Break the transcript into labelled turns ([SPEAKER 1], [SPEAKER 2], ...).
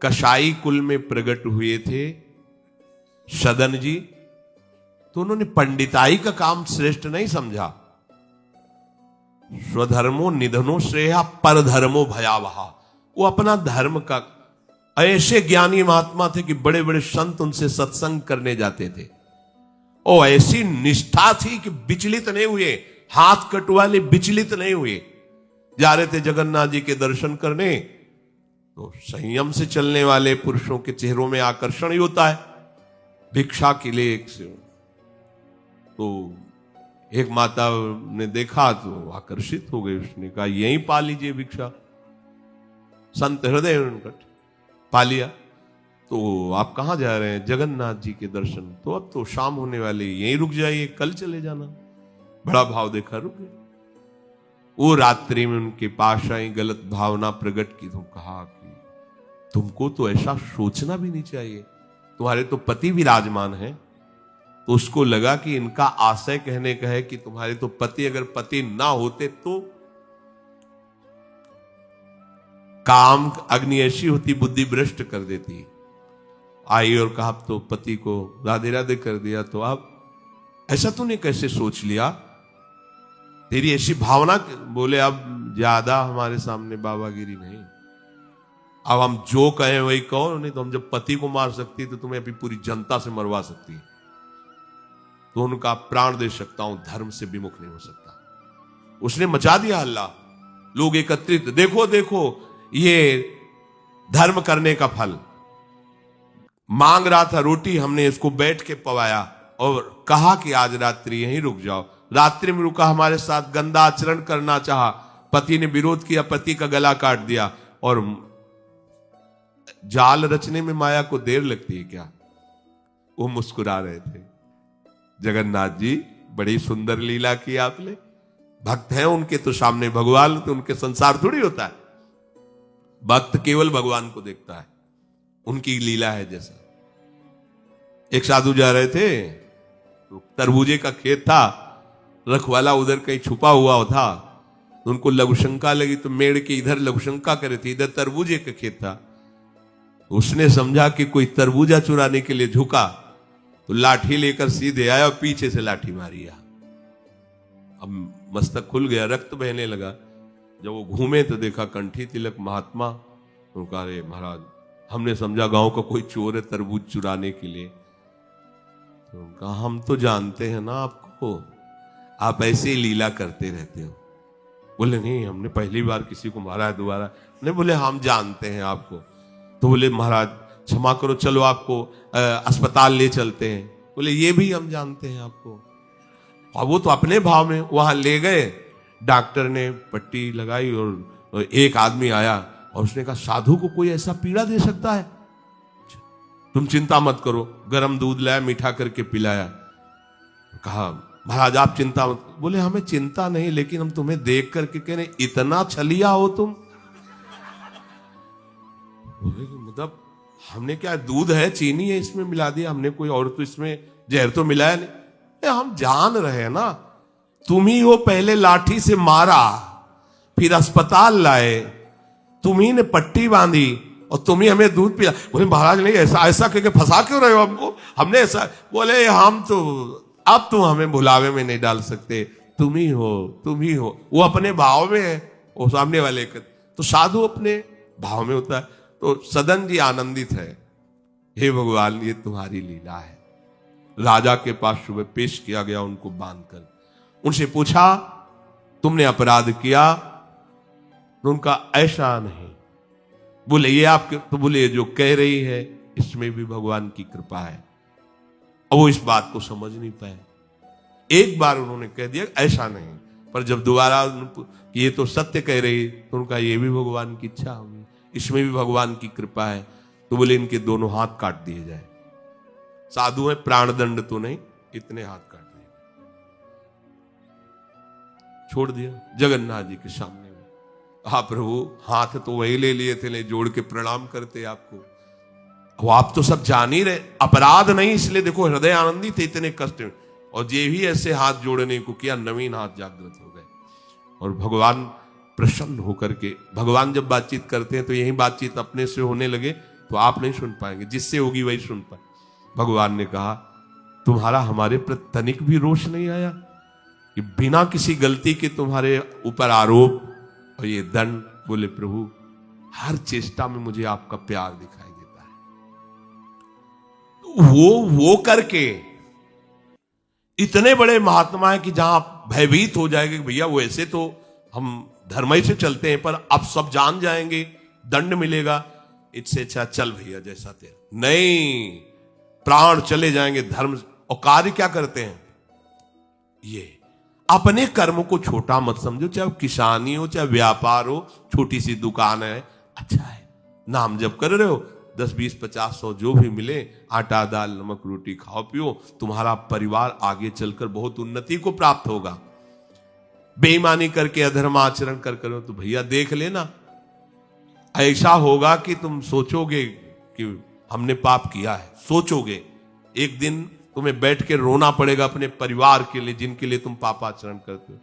[SPEAKER 1] कसाई कुल में प्रकट हुए थे सदन जी, तो उन्होंने पंडिताई का काम श्रेष्ठ नहीं समझा। स्वधर्मो निधनो श्रेया परधर्मो भयावहा। वो अपना धर्म का, ऐसे ज्ञानी महात्मा थे कि बड़े बड़े संत उनसे सत्संग करने जाते थे, और ऐसी निष्ठा थी कि विचलित नहीं हुए, हाथ कटवाले विचलित नहीं हुए। जा रहे थे जगन्नाथ जी के दर्शन करने, तो संयम से चलने वाले पुरुषों के चेहरों में आकर्षण ही होता है भिक्षा के लिए। तो एक माता ने देखा तो आकर्षित हो गई, उसने कहा यहीं पा लीजिए भिक्षा। संत हृदय उनकट पा लिया। तो आप कहां जा रहे हैं? जगन्नाथ जी के दर्शन। तो अब तो शाम होने वाली, यहीं रुक जाइए, कल चले जाना। बड़ा भाव देखा, रुक गए। वो रात्रि में उनके पास आई, गलत भावना प्रकट की, तो कहा कि तुमको तो ऐसा सोचना भी नहीं चाहिए, तुम्हारे तो पति विराजमान है। तो उसको लगा कि इनका आशय कहने का है कि तुम्हारे तो पति, अगर पति ना होते तो काम अग्नि ऐसी होती, बुद्धि भ्रष्ट कर देती। आई और कहा तो पति को राधे राधे कर दिया, तो आप ऐसा तूने कैसे सोच लिया, तेरी ऐसी भावना। बोले अब ज्यादा हमारे सामने बाबागिरी नहीं, अब हम जो कहें वही कहो, नहीं तो हम जब पति को मार सकती तो तुम्हें अभी पूरी जनता से मरवा सकती है, तो उनका प्राण दे सकता हूं, धर्म से विमुख नहीं हो सकता। उसने मचा दिया हल्ला, लोग एकत्रित, देखो देखो ये धर्म करने का फल। मांग रहा था रोटी, हमने इसको बैठ के पवाया और कहा कि आज रात्रि यहीं रुक जाओ। रात्रि में रुका, हमारे साथ गंदा आचरण करना चाहा, पति ने विरोध किया, पति का गला काट दिया। और जाल रचने में माया को देर लगती है क्या? वो मुस्कुरा रहे थे। जगन्नाथ जी बड़ी सुंदर लीला की आपने, भक्त हैं उनके तो सामने भगवान, तो उनके संसार थोड़ी होता है। भक्त केवल भगवान को देखता है, उनकी लीला है। जैसा एक साधु जा रहे थे, तो तरबूजे का खेत था, रखवाला उधर कहीं छुपा हुआ था, तो उनको लघुशंका लगी, तो मेड़ के इधर लघुशंका करे थे, इधर तरबूजे का खेत था। उसने समझा कि कोई तरबूजा चुराने के लिए झुका, तो लाठी लेकर सीधे आया और पीछे से लाठी मारी। अब मस्तक खुल गया, रक्त बहने लगा। जब वो घूमे तो देखा कंठी तिलक महात्मा। तो कहा अरे महाराज, हमने समझा गांव का कोई चोर है तरबूज चुराने के लिए। तो कहा हम तो जानते हैं ना आपको, आप ऐसे ही लीला करते रहते हो। बोले नहीं, हमने पहली बार किसी को मारा है, दोबारा नहीं। बोले हम जानते हैं आपको। तो बोले महाराज क्षमा करो, चलो आपको अस्पताल ले चलते हैं। बोले ये भी हम जानते हैं आपको। और वो तो अपने भाव में वहां ले गए, डॉक्टर ने पट्टी लगाई और एक आदमी आया और उसने कहा साधु को कोई ऐसा पीड़ा दे सकता है? तुम चिंता मत करो। गरम दूध लाया, मीठा करके पिलाया। कहा महाराज आप चिंता मत। बोले हमें चिंता नहीं, लेकिन हम तुम्हें देख करके कह रहे इतना छलिया हो तुम। मतलब हमने क्या, दूध है, चीनी है, इसमें मिला दिया हमने, कोई और तो इसमें जहर तो मिलाया नहीं। हम जान रहे हैं ना, तुम ही वो पहले लाठी से मारा, फिर अस्पताल लाए, तुम ही ने पट्टी बांधी और तुम ही हमें दूध पिला। बोले महाराज नहीं, ऐसा ऐसा करके फंसा क्यों रहे हो हमको, हमने ऐसा। बोले हम तो अब तुम हमें भुलावे में नहीं डाल सकते, तुम ही हो, तुम ही हो। वो अपने भाव में है, वो सामने वाले के। तो साधु अपने भाव में होता है। तो सदन जी आनंदित है, हे भगवान ये तुम्हारी लीला है। राजा के पास सुबह पेश किया गया उनको बांधकर। उनसे पूछा तुमने अपराध किया? तो उनका ऐसा नहीं। बोले ये आपके, तो बोले जो कह रही है इसमें भी भगवान की कृपा है। और वो इस बात को समझ नहीं पाए। एक बार उन्होंने कह दिया ऐसा नहीं, पर जब दोबारा ये तो सत्य कह रही, तो उनका ये भी भगवान की इच्छा होगी, इसमें भी भगवान की कृपा है। तो बोले इनके दोनों हाथ काट दिए जाए। साधु है, प्राण दंड तो नहीं, इतने हाथ काट दिए, छोड़ दिया जगन्नाथ जी के सामने। हाँ प्रभु, हाथ तो वही ले लिए थे, ले जोड़ के प्रणाम करते आपको। वो आप तो सब जान ही रहे, अपराध नहीं, इसलिए देखो हृदय आनंदित थे इतने कष्ट में। और ये भी ऐसे हाथ जोड़ने को किया, नवीन हाथ जागृत हो गए। और भगवान प्रसन्न होकर के, भगवान जब बातचीत करते हैं तो यही बातचीत अपने से होने लगे, तो आप नहीं सुन पाएंगे, जिससे होगी वही सुन पाए। भगवान ने कहा तुम्हारा हमारे प्रति तनिक भी रोष नहीं आया कि बिना किसी गलती के तुम्हारे ऊपर आरोप और ये दंड। बोले प्रभु हर चेष्टा में मुझे आपका प्यार दिखाई देता है। वो करके इतने बड़े महात्मा है कि जहां आप भयभीत हो जाएंगे कि भैया वो ऐसे तो हम धर्म से चलते हैं, पर अब सब जान जाएंगे, दंड मिलेगा, इससे अच्छा चल भैया जैसा तेरा। नहीं, प्राण चले जाएंगे धर्म। और कार्य क्या करते हैं, ये अपने कर्म को छोटा मत समझो, चाहे किसानी हो चाहे व्यापार हो, छोटी सी दुकान है, अच्छा है, नाम जप कर रहे हो, 10 20 50 100 जो भी मिले, आटा दाल नमक रोटी खाओ पियो, तुम्हारा परिवार आगे चलकर बहुत उन्नति को प्राप्त होगा। बेईमानी करके अधर्म आचरण कर करो तो भैया देख लेना, ऐसा होगा कि तुम सोचोगे कि हमने पाप किया है। सोचोगे एक दिन तुम्हें बैठ के रोना पड़ेगा अपने परिवार के लिए जिनके लिए तुम पाप आचरण करते हो।